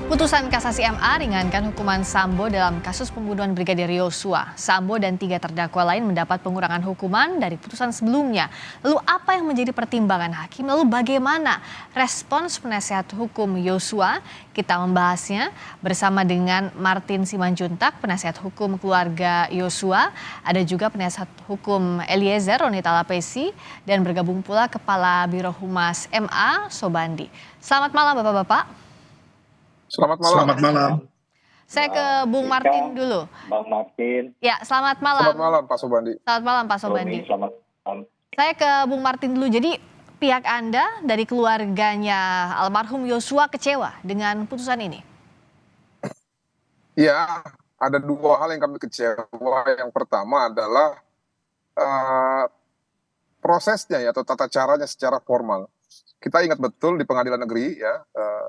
Putusan kasasi MA ringankan hukuman Sambo dalam kasus pembunuhan Brigadir Yosua. Sambo dan 3 terdakwa lain mendapat pengurangan hukuman dari putusan sebelumnya. Lalu apa yang menjadi pertimbangan hakim? Lalu bagaimana respons penasehat hukum Yosua? Kita membahasnya bersama dengan Martin Simanjuntak, penasehat hukum keluarga Yosua. Ada juga penasehat hukum Eliezer Ronita Lapesi dan bergabung pula Kepala Biro Humas MA Sobandi. Selamat malam Bapak-bapak. Selamat malam. Selamat malam. Saya ke Bung Martin dulu. Bang Martin. Ya, selamat malam. Selamat malam Pak Sobandi. Selamat malam Pak Sobandi. Selamat malam. Saya ke Bung Martin dulu. Jadi pihak Anda dari keluarganya almarhum Yosua kecewa dengan putusan ini? Ya, ada 2 hal yang kami kecewa. Yang pertama adalah prosesnya ya, atau tata caranya secara formal. Kita ingat betul di pengadilan negeri ya,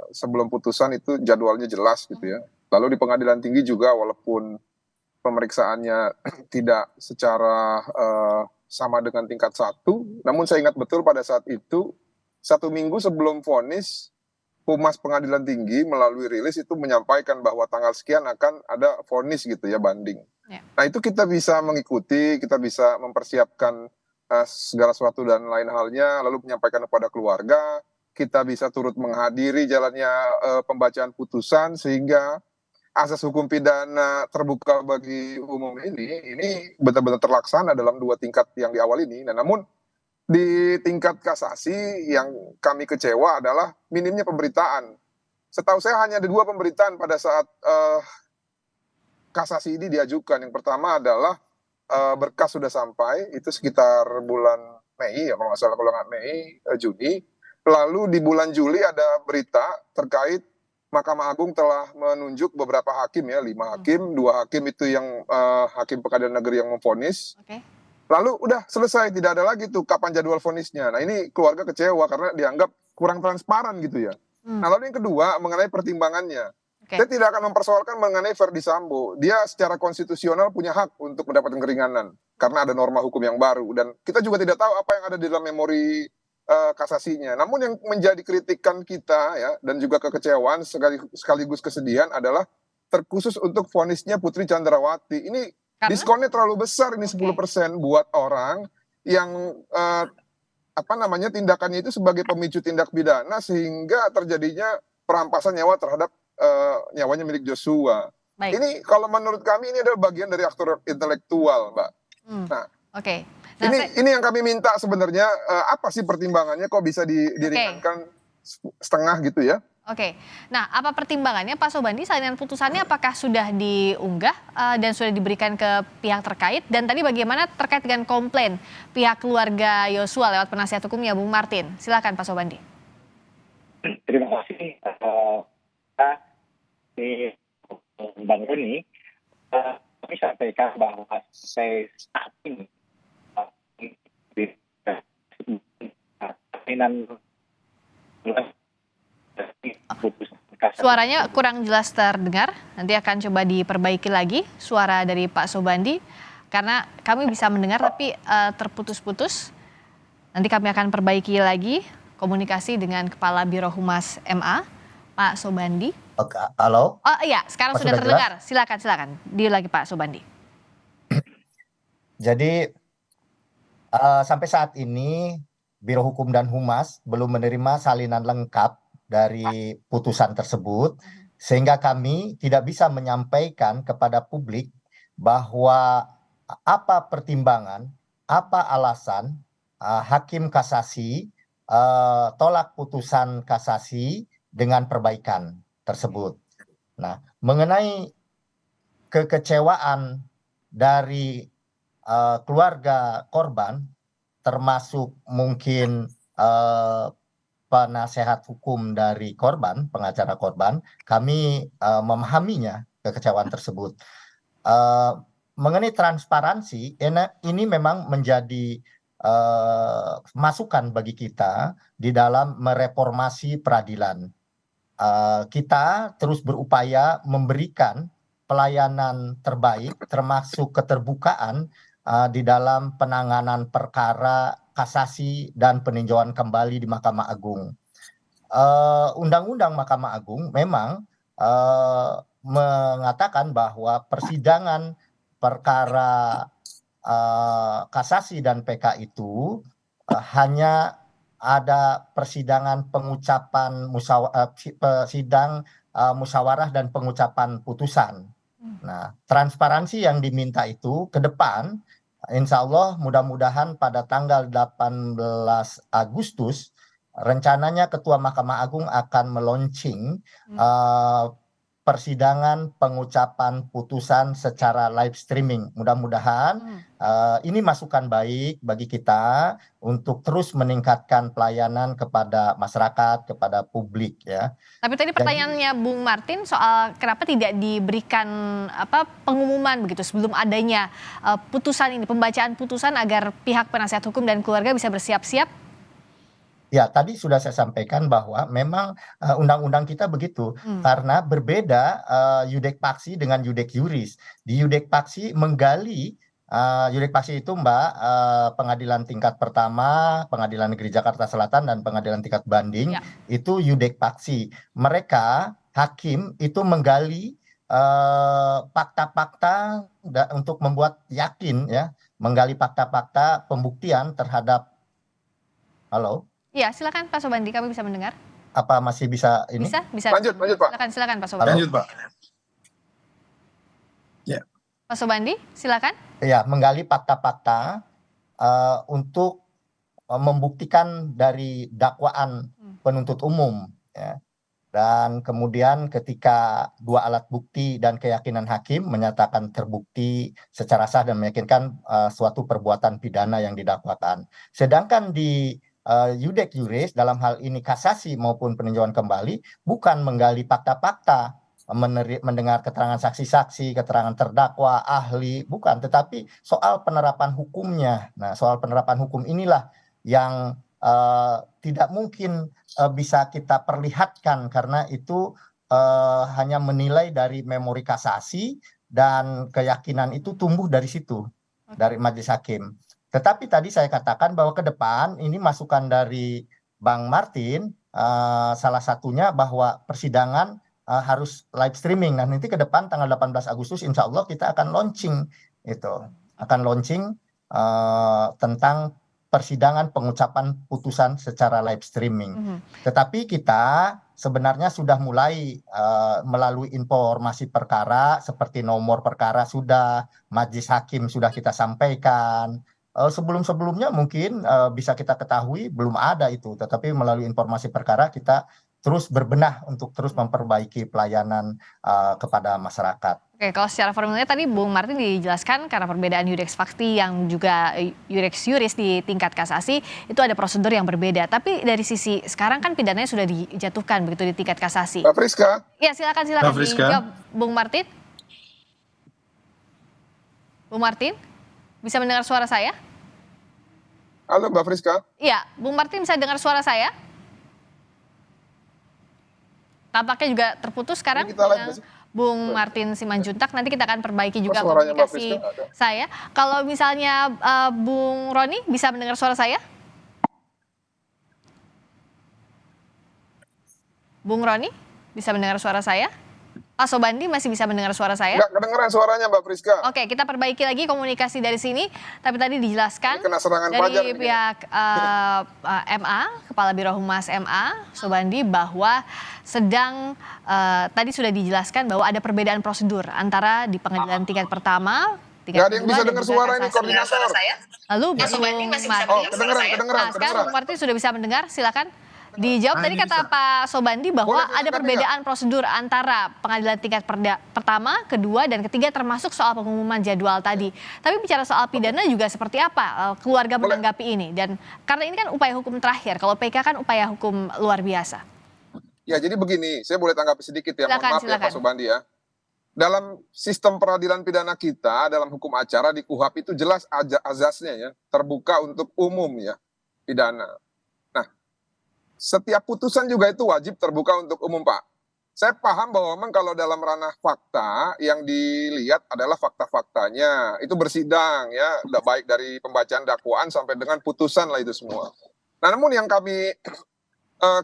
sebelum putusan itu jadwalnya jelas gitu ya. Lalu di pengadilan tinggi juga walaupun pemeriksaannya tidak secara sama dengan tingkat 1, namun saya ingat betul pada saat itu 1 minggu sebelum vonis, Humas Pengadilan Tinggi melalui rilis itu menyampaikan bahwa tanggal sekian akan ada vonis gitu ya, banding. Ya. Nah itu kita bisa mengikuti, kita bisa mempersiapkan segala sesuatu dan lain halnya, lalu menyampaikan kepada keluarga, kita bisa turut menghadiri jalannya pembacaan putusan sehingga asas hukum pidana terbuka bagi umum ini benar-benar terlaksana dalam 2 tingkat yang di awal ini. Nah, namun di tingkat kasasi yang kami kecewa adalah minimnya pemberitaan. Setahu saya hanya ada 2 pemberitaan pada saat kasasi ini diajukan. Yang pertama adalah berkas sudah sampai, itu sekitar bulan Mei ya, kalau nggak salah, kalau nggak Mei, Juni. Lalu di bulan Juli ada berita terkait Mahkamah Agung telah menunjuk beberapa hakim ya, 5 hakim, 2 hakim itu yang hakim pengadilan negeri yang memvonis. Oke. Lalu udah selesai, tidak ada lagi tuh kapan jadwal vonisnya. Nah ini keluarga kecewa karena dianggap kurang transparan gitu ya. Nah lalu yang kedua mengenai pertimbangannya. Oke. Saya tidak akan mempersoalkan mengenai Verdi Sambo. Dia secara konstitusional punya hak untuk mendapatkan keringanan karena ada norma hukum yang baru dan kita juga tidak tahu apa yang ada di dalam memori kasasinya. Namun yang menjadi kritikan kita ya dan juga kekecewaan sekaligus kesedihan adalah terkhusus untuk vonisnya Putri Chandrawati. Ini diskonnya terlalu besar, ini 10% buat orang yang tindakannya itu sebagai pemicu tindak pidana sehingga terjadinya perampasan nyawa terhadap nyawanya milik Joshua. Baik. Ini kalau menurut kami ini adalah bagian dari aktor intelektual, Mbak. Nah, Oke. Nah, ini yang kami minta sebenarnya, apa sih pertimbangannya kok bisa diringankan setengah gitu ya? Oke. Nah, apa pertimbangannya Pak Sobandi? Salinan putusannya apakah sudah diunggah dan sudah diberikan ke pihak terkait? Dan tadi bagaimana terkait dengan komplain pihak keluarga Yosua lewat penasihat hukumnya Bung Martin? Silakan Pak Sobandi. Terima kasih. Di Bang Roni, kami sampaikan bahwa saya saat ini Suaranya kurang jelas terdengar, nanti akan coba diperbaiki lagi suara dari Pak Sobandi karena kami bisa mendengar tapi terputus-putus. Nanti kami akan perbaiki lagi komunikasi dengan Kepala Biro Humas MA, Pak Sobandi. Oke, halo. Oh iya, sekarang sudah terdengar. Silakan. Dia lagi Pak Sobandi. Jadi sampai saat ini Biro Hukum dan Humas belum menerima salinan lengkap dari putusan tersebut, sehingga kami tidak bisa menyampaikan kepada publik bahwa apa pertimbangan, apa alasan hakim kasasi tolak putusan kasasi dengan perbaikan tersebut. Nah, mengenai kekecewaan dari keluarga korban, termasuk mungkin penasehat hukum dari korban, pengacara korban, kami memahaminya kekecewaan tersebut. Mengenai transparansi, ini memang menjadi masukan bagi kita di dalam mereformasi peradilan. Kita terus berupaya memberikan pelayanan terbaik, termasuk keterbukaan di dalam penanganan perkara kasasi dan peninjauan kembali di Mahkamah Agung. Undang-undang Mahkamah Agung memang mengatakan bahwa persidangan perkara kasasi dan PK itu hanya ada persidangan pengucapan sidang musyawarah dan pengucapan putusan. Nah, transparansi yang diminta itu ke depan, insya Allah mudah-mudahan pada tanggal 18 Agustus, rencananya Ketua Mahkamah Agung akan meluncing persidangan pengucapan putusan secara live streaming. Mudah-mudahan ini masukan baik bagi kita untuk terus meningkatkan pelayanan kepada masyarakat, kepada publik ya. Tapi tadi pertanyaannya Bung Martin soal kenapa tidak diberikan pengumuman begitu sebelum adanya putusan ini, pembacaan putusan agar pihak penasihat hukum dan keluarga bisa bersiap-siap. Ya, tadi sudah saya sampaikan bahwa memang undang-undang kita begitu, karena berbeda yudek paksi dengan yudek juris. Di yudek paksi menggali, yudek paksi itu Mbak, pengadilan tingkat pertama, pengadilan negeri Jakarta Selatan dan pengadilan tingkat banding, itu yudek paksi. Mereka, hakim itu menggali fakta-fakta untuk membuat yakin ya, menggali fakta-fakta pembuktian terhadap. Halo? Ya, silakan Pak Sobandi, kami bisa mendengar. Apa masih bisa ini? Bisa. Lanjut Pak. Silakan Pak Sobandi. Lanjut Pak. Ya. Pak Sobandi, silakan. Ya, menggali fakta-fakta untuk membuktikan dari dakwaan penuntut umum. Ya. Dan kemudian ketika dua alat bukti dan keyakinan hakim menyatakan terbukti secara sah dan meyakinkan suatu perbuatan pidana yang didakwakan. Sedangkan di yudek juris dalam hal ini kasasi maupun peninjauan kembali bukan menggali fakta-fakta, mendengar keterangan saksi-saksi, keterangan terdakwa, ahli, bukan, tetapi soal penerapan hukumnya. Nah, soal penerapan hukum inilah yang tidak mungkin bisa kita perlihatkan karena itu hanya menilai dari memori kasasi dan keyakinan itu tumbuh dari situ, dari majelis hakim. Tetapi tadi saya katakan bahwa ke depan ini masukan dari Bang Martin, salah satunya bahwa persidangan harus live streaming. Nah, nanti ke depan tanggal 18 Agustus insya Allah kita akan launching tentang persidangan pengucapan putusan secara live streaming. Tetapi kita sebenarnya sudah mulai melalui informasi perkara seperti nomor perkara sudah, majelis hakim sudah kita sampaikan. Sebelum-sebelumnya mungkin bisa kita ketahui belum ada itu, tetapi melalui informasi perkara kita terus berbenah untuk terus memperbaiki pelayanan kepada masyarakat. Oke, kalau secara formilnya tadi Bung Martin dijelaskan karena perbedaan yudeks fakti yang juga yudeks juris di tingkat kasasi itu ada prosedur yang berbeda. Tapi dari sisi sekarang kan pidananya sudah dijatuhkan begitu di tingkat kasasi. Mbak Friska. Ya, silakan dijawab Bung Martin. Bung Martin, bisa mendengar suara saya? Halo Mbak Friska. Iya, Bung Martin bisa dengar suara saya? Tampaknya juga terputus sekarang dengan Bung Martin Simanjuntak. Nanti kita akan perbaiki juga komunikasi saya. Kalau misalnya Bung Roni bisa mendengar suara saya? Bung Roni bisa mendengar suara saya? Pak Sobandi masih bisa mendengar suara saya? Nggak kedengeran suaranya Mbak Friska. Oke, kita perbaiki lagi komunikasi dari sini. Tapi tadi dijelaskan dari pihak MA, Kepala Birohumas MA, Sobandi, bahwa sedang tadi sudah dijelaskan bahwa ada perbedaan prosedur antara di pengadilan tingkat pertama, tingkat kedua, yang bisa dengar suara ini koordinator. Lalu Bung Martin, sekarang Bung Martin sudah bisa mendengar, silakan. Dijawab tadi kata Pak Sobandi bahwa ada perbedaan prosedur antara pengadilan tingkat pertama, kedua, dan ketiga termasuk soal pengumuman jadwal tadi. Tapi bicara soal pidana juga seperti apa keluarga menanggapi ini? Dan karena ini kan upaya hukum terakhir, kalau PK kan upaya hukum luar biasa. Ya, jadi begini, saya boleh tanggapi sedikit ya, mohon maaf ya Pak Sobandi ya. Dalam sistem peradilan pidana kita, dalam hukum acara di KUHAP itu jelas azasnya ya, terbuka untuk umum ya, pidana. Setiap putusan juga itu wajib terbuka untuk umum, Pak. Saya paham bahwa memang kalau dalam ranah fakta yang dilihat adalah fakta-faktanya. Itu bersidang ya, baik dari pembacaan dakwaan sampai dengan putusan lah itu semua. Nah, namun yang kami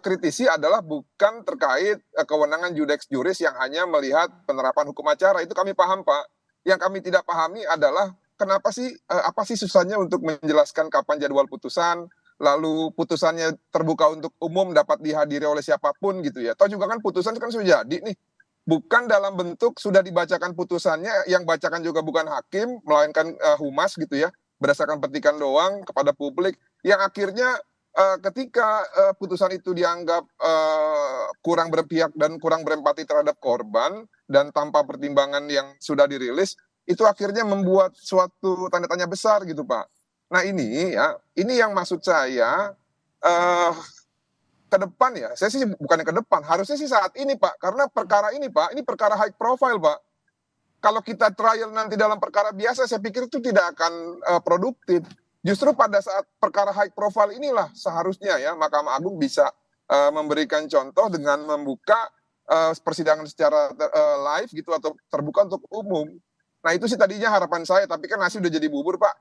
kritisi adalah bukan terkait kewenangan judex juris yang hanya melihat penerapan hukum acara. Itu kami paham, Pak. Yang kami tidak pahami adalah kenapa sih, apa sih susahnya untuk menjelaskan kapan jadwal putusan, lalu putusannya terbuka untuk umum, dapat dihadiri oleh siapapun gitu ya. Toh juga kan putusan kan sudah jadi nih. Bukan dalam bentuk sudah dibacakan putusannya, yang bacakan juga bukan hakim, melainkan humas gitu ya, berdasarkan petikan doang kepada publik, yang akhirnya ketika putusan itu dianggap kurang berpihak dan kurang berempati terhadap korban dan tanpa pertimbangan yang sudah dirilis, itu akhirnya membuat suatu tanda tanya besar gitu, Pak. Nah ini ya, ini yang maksud saya ke depan ya, saya sih bukannya ke depan, harusnya sih saat ini, Pak, karena perkara ini, Pak, ini perkara high profile, Pak. Kalau kita trial nanti dalam perkara biasa, saya pikir itu tidak akan produktif. Justru pada saat perkara high profile inilah seharusnya ya Mahkamah Agung bisa memberikan contoh dengan membuka persidangan secara live gitu atau terbuka untuk umum. Nah itu sih tadinya harapan saya, tapi kan nasi udah jadi bubur, Pak.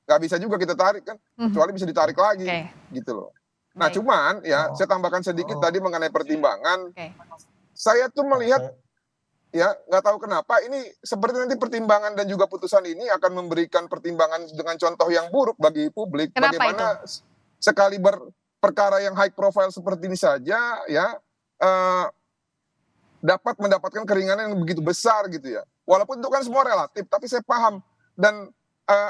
Nggak bisa juga kita tarik kan, kecuali bisa ditarik lagi, gitu loh. Nah Baik. cuman ya saya tambahkan sedikit tadi mengenai pertimbangan. Oke. Saya tuh melihat ya nggak tahu kenapa ini seperti nanti pertimbangan dan juga putusan ini akan memberikan pertimbangan dengan contoh yang buruk bagi publik. Kenapa Bagaimana sekali perkara yang high profile seperti ini saja ya dapat mendapatkan keringanan yang begitu besar gitu ya. Walaupun itu kan semua relatif, tapi saya paham dan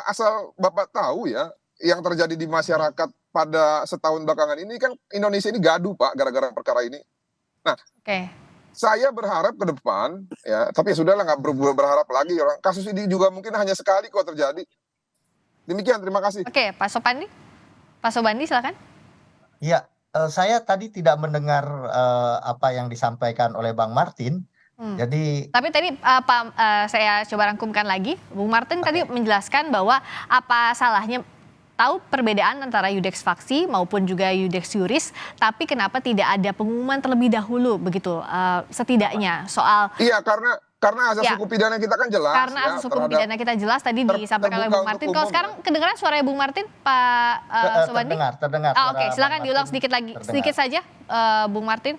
asal Bapak tahu ya, yang terjadi di masyarakat pada setahun belakangan ini kan Indonesia ini gaduh, Pak, gara-gara perkara ini. Nah, saya berharap ke depan ya, tapi ya sudahlah, nggak berharap lagi. Kasus ini juga mungkin hanya sekali kok terjadi. Demikian, terima kasih. Oke, Pak Sopandi. Pak Sobandi silakan. Iya, saya tadi tidak mendengar apa yang disampaikan oleh Bang Martin. Jadi Tapi tadi saya coba rangkumkan lagi. Bung Martin tadi menjelaskan bahwa apa salahnya tahu perbedaan antara iudex faksi maupun juga iudex juris, tapi kenapa tidak ada pengumuman terlebih dahulu begitu setidaknya soal. Iya, karena asas hukum pidana kita kan jelas. Karena asas hukum pidana kita jelas tadi disampaikan oleh Bung Martin. Kalau sekarang kedengaran suaranya Bung Martin, Pak Sobandi? Terdengar. Oke, silakan diulang sedikit saja, Bung Martin.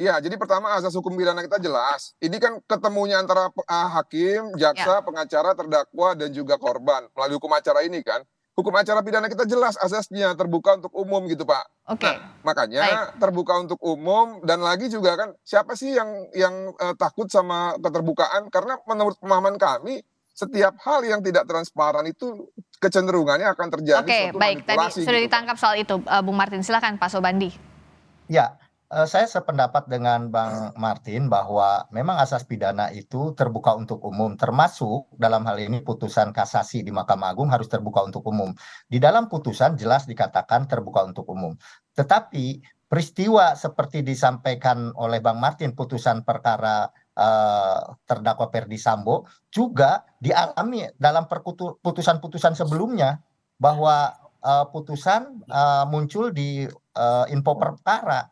Iya, jadi pertama asas hukum pidana kita jelas. Ini kan ketemunya antara hakim, jaksa, pengacara, terdakwa, dan juga korban melalui hukum acara ini kan. Hukum acara pidana kita jelas asasnya terbuka untuk umum gitu, Pak. Oke. Nah, makanya terbuka untuk umum, dan lagi juga kan siapa sih yang takut sama keterbukaan? Karena menurut pemahaman kami setiap hal yang tidak transparan itu kecenderungannya akan terjadi suatu baik. Tadi manipulasi. sudah gitu, ditangkap soal itu, Bung Martin. Silakan, Pak Sobandi. Ya, saya sependapat dengan Bang Martin bahwa memang asas pidana itu terbuka untuk umum, termasuk dalam hal ini putusan kasasi di Mahkamah Agung harus terbuka untuk umum. Di dalam putusan jelas dikatakan terbuka untuk umum. Tetapi peristiwa seperti disampaikan oleh Bang Martin, putusan perkara terdakwa Ferdi Sambo juga dialami dalam putusan-putusan sebelumnya, bahwa putusan muncul di info perkara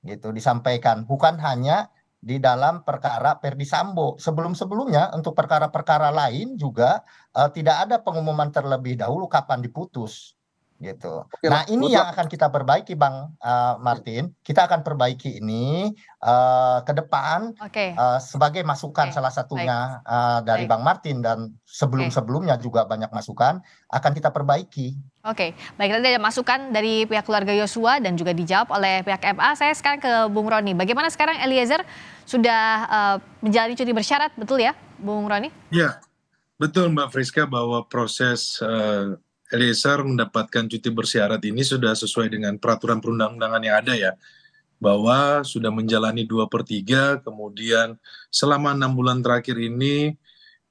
gitu, disampaikan bukan hanya di dalam perkara Ferdi Sambo. Sebelumnya untuk perkara-perkara lain juga tidak ada pengumuman terlebih dahulu kapan diputus gitu. Nah ini yang akan kita perbaiki, Bang Martin. Kita akan perbaiki ini ke depan sebagai masukan salah satunya dari Bang Martin, dan sebelumnya juga banyak masukan akan kita perbaiki. Oke, baik, tadi ada masukan dari pihak keluarga Yosua dan juga dijawab oleh pihak MA. Saya sekarang ke Bung Roni. Bagaimana sekarang Eliezer sudah menjalani cuti bersyarat, betul ya, Bung Roni? Ya, betul Mbak Friska, bahwa proses Eliezer mendapatkan cuti bersyarat ini sudah sesuai dengan peraturan perundang-undangan yang ada ya, bahwa sudah menjalani 2/3, kemudian selama 6 bulan terakhir ini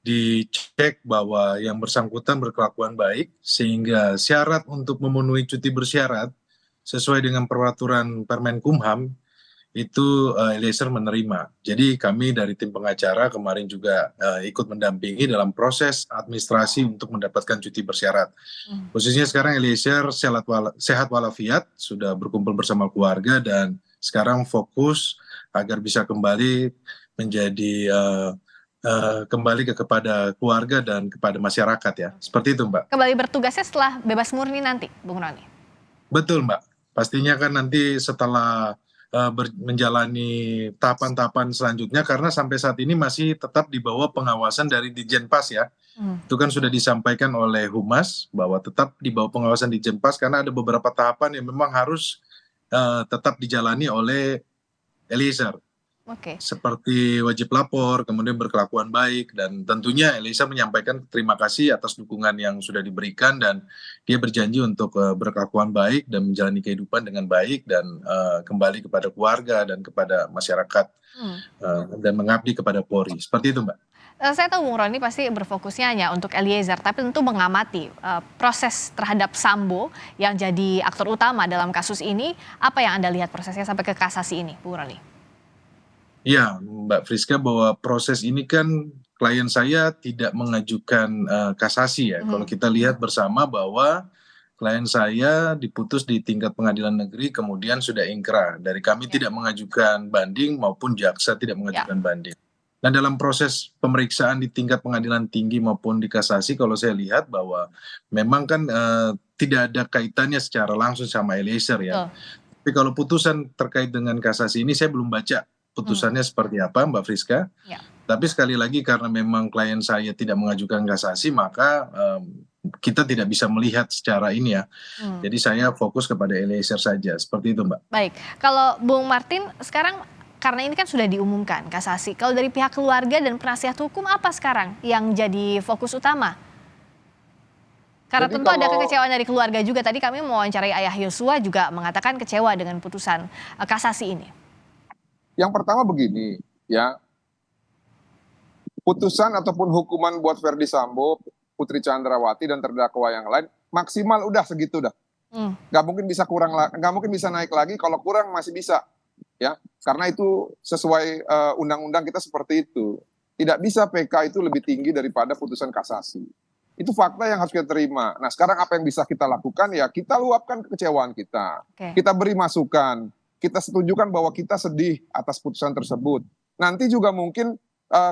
dicek bahwa yang bersangkutan berkelakuan baik, sehingga syarat untuk memenuhi cuti bersyarat sesuai dengan peraturan Permenkumham itu Eliezer menerima. Jadi kami dari tim pengacara kemarin juga ikut mendampingi dalam proses administrasi untuk mendapatkan cuti bersyarat. Khususnya sekarang Eliezer sehat walafiat, sudah berkumpul bersama keluarga, dan sekarang fokus agar bisa kembali menjadi kembali kepada keluarga dan kepada masyarakat ya. Seperti itu, Mbak. Kembali bertugasnya setelah bebas murni nanti, Bung Roni? Betul, Mbak. Pastinya kan nanti setelah menjalani tahapan-tahapan selanjutnya, karena sampai saat ini masih tetap di bawah pengawasan dari Ditjenpas ya. Itu kan sudah disampaikan oleh Humas bahwa tetap di bawah pengawasan Ditjenpas karena ada beberapa tahapan yang memang harus tetap dijalani oleh Eliezer. Oke. Seperti wajib lapor, kemudian berkelakuan baik, dan tentunya Eliezer menyampaikan terima kasih atas dukungan yang sudah diberikan, dan dia berjanji untuk berkelakuan baik dan menjalani kehidupan dengan baik, dan kembali kepada keluarga dan kepada masyarakat, dan mengabdi kepada Polri. Seperti itu, Mbak. Saya tahu Bung Roni pasti berfokusnya hanya untuk Eliezer, tapi tentu mengamati proses terhadap Sambo yang jadi aktor utama dalam kasus ini. Apa yang Anda lihat prosesnya sampai ke kasasi ini, Bung Roni? Ya, Mbak Friska, bahwa proses ini kan klien saya tidak mengajukan kasasi ya. Kalau kita lihat bersama bahwa klien saya diputus di tingkat pengadilan negeri, kemudian sudah ingkrah. Dari kami tidak mengajukan banding maupun jaksa tidak mengajukan banding. Nah, dalam proses pemeriksaan di tingkat pengadilan tinggi maupun di kasasi, kalau saya lihat bahwa memang kan tidak ada kaitannya secara langsung sama Eliezer ya. Tapi kalau putusan terkait dengan kasasi ini saya belum baca putusannya seperti apa, Mbak Friska. Tapi sekali lagi karena memang klien saya tidak mengajukan kasasi, maka kita tidak bisa melihat secara ini ya. Jadi saya fokus kepada Eliezer saja, seperti itu, Mbak. Baik, kalau Bung Martin sekarang karena ini kan sudah diumumkan kasasi, kalau dari pihak keluarga dan penasihat hukum apa sekarang yang jadi fokus utama? Karena Jadi tentu ada kekecewaan dari keluarga juga. Tadi kami mewawancarai ayah Yosua juga mengatakan kecewa dengan putusan kasasi ini. Yang pertama begini, ya, putusan ataupun hukuman buat Ferdy Sambo, Putri Chandrawati dan terdakwa yang lain maksimal udah segitu dah. Nggak mungkin bisa kurang, nggak mungkin bisa naik lagi. Kalau kurang masih bisa, ya, karena itu sesuai undang-undang kita seperti itu. Tidak bisa PK itu lebih tinggi daripada putusan kasasi. Itu fakta yang harus kita terima. Nah, sekarang apa yang bisa kita lakukan ya kita luapkan kekecewaan kita. Kita beri masukan. Kita setujukan bahwa kita sedih atas putusan tersebut. Nanti juga mungkin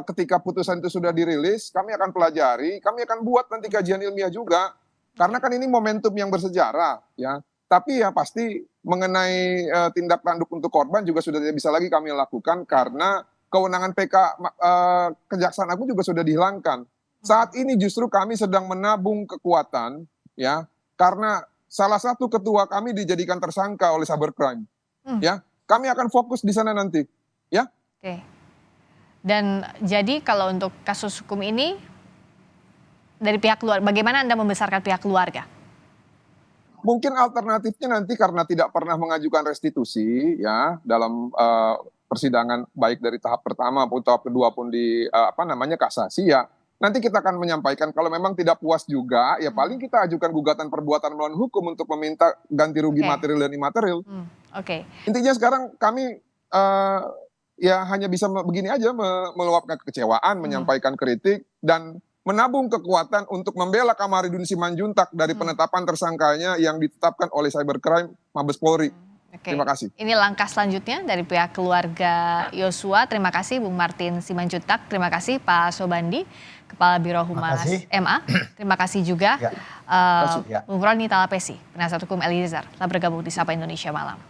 ketika putusan itu sudah dirilis, kami akan pelajari, kami akan buat nanti kajian ilmiah juga. Karena kan ini momentum yang bersejarah, ya. Tapi ya pasti mengenai tindak tanduk untuk korban juga sudah tidak bisa lagi kami lakukan karena kewenangan PK Kejaksaan Agung juga sudah dihilangkan. Saat ini justru kami sedang menabung kekuatan, ya, karena salah satu ketua kami dijadikan tersangka oleh cybercrime. Ya, kami akan fokus di sana nanti, ya. Oke. Dan jadi kalau untuk kasus hukum ini dari pihak keluarga, bagaimana Anda membesarkan pihak keluarga? Mungkin alternatifnya nanti karena tidak pernah mengajukan restitusi, ya, dalam persidangan baik dari tahap pertama maupun tahap kedua pun di kasasi, ya. Nanti kita akan menyampaikan kalau memang tidak puas juga, ya paling kita ajukan gugatan perbuatan melawan hukum untuk meminta ganti rugi material dan imaterial. Intinya sekarang kami ya hanya bisa begini aja, meluapkan kekecewaan, menyampaikan kritik, dan menabung kekuatan untuk membela Kamarudin Simanjuntak dari penetapan tersangkanya yang ditetapkan oleh cybercrime Mabes Polri. Terima kasih. Ini langkah selanjutnya dari pihak keluarga Yosua. Terima kasih Bung Martin Simanjuntak. Terima kasih Pak Sobandi, Kepala Biro Humas MA. Terima kasih juga Bung Roni Talapesi, penasihat hukum Eliezer, telah bergabung di Sapa Indonesia Malam.